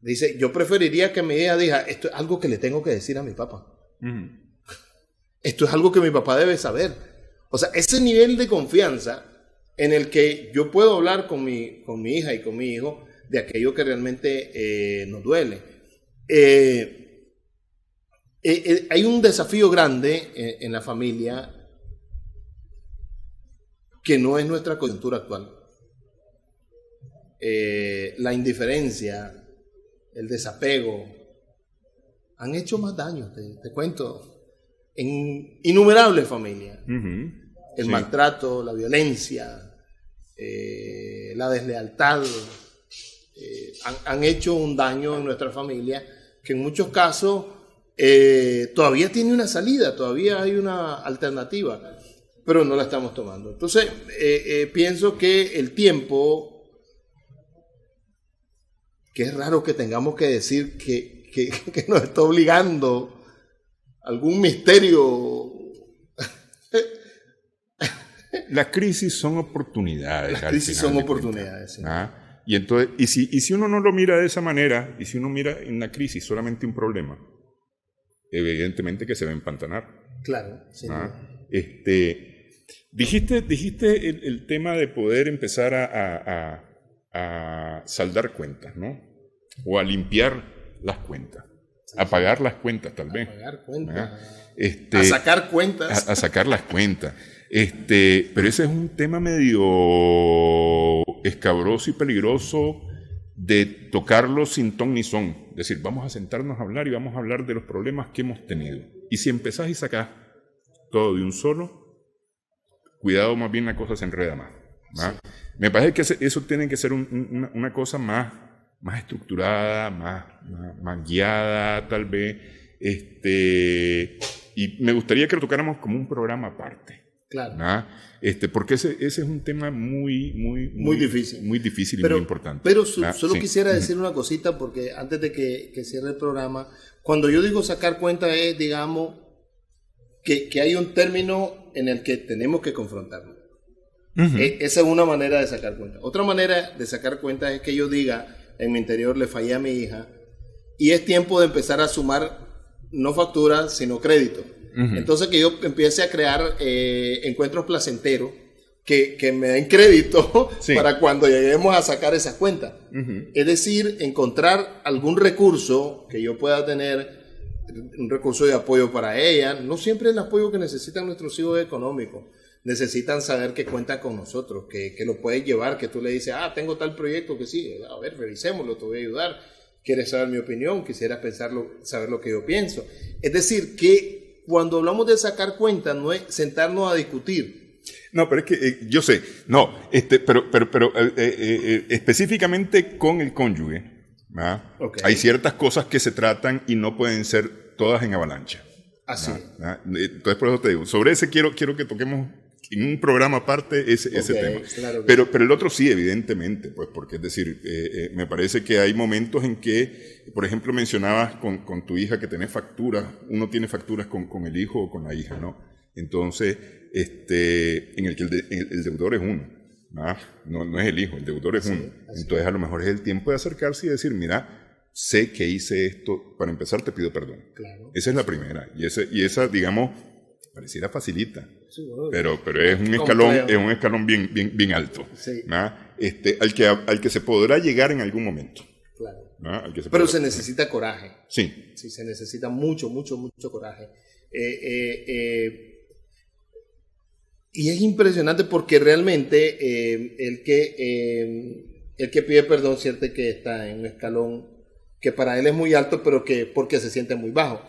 Dice, yo preferiría que mi hija diga, esto es algo que le tengo que decir a mi papá. Esto es algo que mi papá debe saber. O sea, ese nivel de confianza en el que yo puedo hablar con mi hija y con mi hijo de aquello que realmente nos duele. Hay un desafío grande en la familia que no es nuestra coyuntura actual. La indiferencia, el desapego, han hecho más daño, te cuento, en innumerables familias. El maltrato, la violencia, la deslealtad, han hecho un daño en nuestra familia que en muchos casos todavía tiene una salida, todavía hay una alternativa, pero no la estamos tomando. Entonces, pienso que el tiempo, que es raro que tengamos que decir que nos está obligando algún misterio. Las crisis son oportunidades. Las crisis son oportunidades. Sí. Y entonces, y si uno no lo mira de esa manera, y si uno mira en la crisis solamente un problema, evidentemente que se va a empantanar. Claro. Sí. Dijiste el tema de poder empezar a saldar cuentas, ¿no? O a limpiar las cuentas, a pagar las cuentas tal vez. A pagar cuentas. A sacar cuentas. A sacar las cuentas. Pero ese es un tema medio escabroso y peligroso de tocarlo sin ton ni son. Es decir, vamos a sentarnos a hablar y vamos a hablar de los problemas que hemos tenido. Y si empezás y sacás todo de un solo, cuidado, más bien la cosa se enreda más. Sí. Me parece que eso tiene que ser una cosa más estructurada, más guiada, tal vez. Y me gustaría que lo tocáramos como un programa aparte. Claro. Porque ese es un tema muy difícil. Muy difícil y muy importante. Pero solo quisiera decir una cosita, porque antes de que cierre el programa, cuando yo digo sacar cuenta es, digamos, que hay un término en el que tenemos que confrontarnos. Esa es una manera de sacar cuenta. Otra manera de sacar cuenta es que yo diga, en mi interior le fallé a mi hija y es tiempo de empezar a sumar no facturas, sino crédito. Entonces que yo empiece a crear encuentros placenteros que me den crédito para cuando lleguemos a sacar esas cuentas. Es decir, encontrar algún recurso que yo pueda tener, un recurso de apoyo para ella. No siempre el apoyo que necesitan nuestros hijos es económico. Necesitan saber que cuentan con nosotros, que lo puedes llevar, que tú le dices, tengo tal proyecto que sí, a ver, revisémoslo, te voy a ayudar. ¿Quieres saber mi opinión? Quisieras saber lo que yo pienso. Es decir, que cuando hablamos de sacar cuentas, no es sentarnos a discutir. No, pero es que yo sé, pero específicamente con el cónyuge, okay. Hay ciertas cosas que se tratan y no pueden ser todas en avalancha. Así. Entonces, por eso te digo, sobre ese quiero que toquemos en un programa aparte ese tema. Claro, pero el otro sí, evidentemente, pues, porque es decir, me parece que hay momentos en que, por ejemplo, mencionabas con tu hija que tenés facturas, uno tiene facturas con el hijo o con la hija, ¿no? Entonces, en el que el deudor es uno, no es el hijo, el deudor es uno. Entonces, a lo mejor es el tiempo de acercarse y decir, mira, sé que hice esto, para empezar te pido perdón. Claro. Esa es la primera, y esa digamos, pareciera facilita, sí, bueno, pero es un escalón bien alto, sí. Al que se podrá llegar en algún momento. Claro. Pero se necesita coraje. Sí. Sí, se necesita mucho coraje. Y es impresionante porque realmente el que pide perdón siente que está en un escalón que para él es muy alto, pero que porque se siente muy bajo.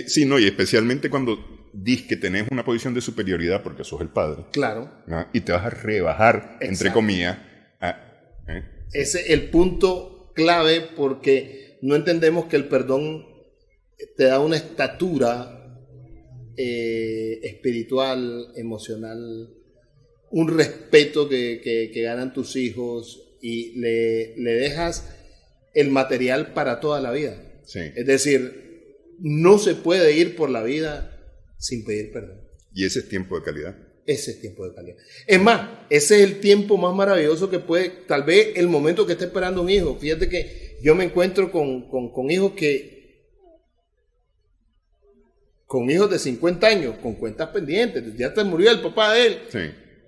Sí, no, y especialmente cuando dices que tenés una posición de superioridad porque sos el padre. Claro. ¿No? Y te vas a rebajar, entre comillas. Ese es el punto clave, porque no entendemos que el perdón te da una estatura espiritual, emocional, un respeto que ganan tus hijos, y le dejas el material para toda la vida. Sí. Es decir, no se puede ir por la vida sin pedir perdón. Y ese es tiempo de calidad. Ese es tiempo de calidad. Es más, ese es el tiempo más maravilloso que puede, tal vez el momento que esté esperando un hijo. Fíjate que yo me encuentro con hijos con hijos de 50 años, con cuentas pendientes. Ya te murió el papá de él. Sí.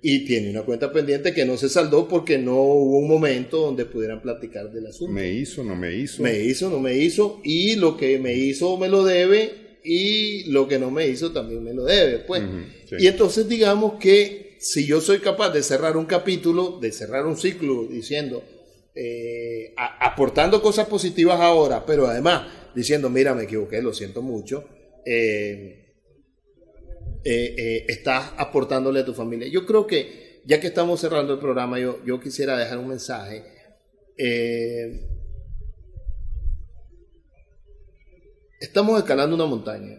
Y tiene una cuenta pendiente que no se saldó porque no hubo un momento donde pudieran platicar del asunto. Me hizo, no me hizo. Me hizo, no me hizo. Y lo que me hizo me lo debe. Y lo que no me hizo también me lo debe, pues. Sí. Y entonces digamos que si yo soy capaz de cerrar un capítulo, de cerrar un ciclo diciendo, aportando cosas positivas ahora, pero además diciendo, mira, me equivoqué, lo siento mucho, estás aportándole a tu familia. Yo creo que, ya que estamos cerrando el programa, yo quisiera dejar un mensaje. Estamos escalando una montaña.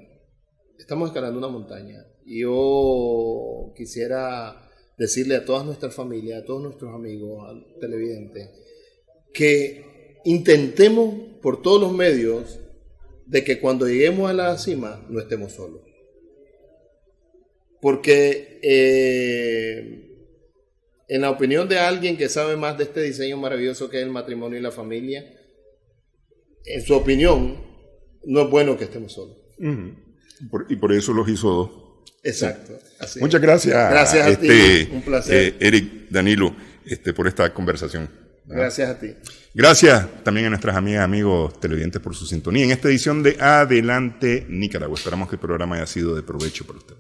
Y yo quisiera decirle a todas nuestras familias, a todos nuestros amigos, a televidentes, que intentemos por todos los medios de que cuando lleguemos a la cima no estemos solos. Porque en la opinión de alguien que sabe más de este diseño maravilloso que es el matrimonio y la familia, en su opinión, no es bueno que estemos solos. Y por eso los hizo dos. Exacto. Así Muchas gracias. Gracias a ti. Un placer. Eric, Danilo, por esta conversación. Gracias a ti. Gracias también a nuestras amigas, amigos televidentes por su sintonía en esta edición de Adelante Nicaragua. Esperamos que el programa haya sido de provecho para usted.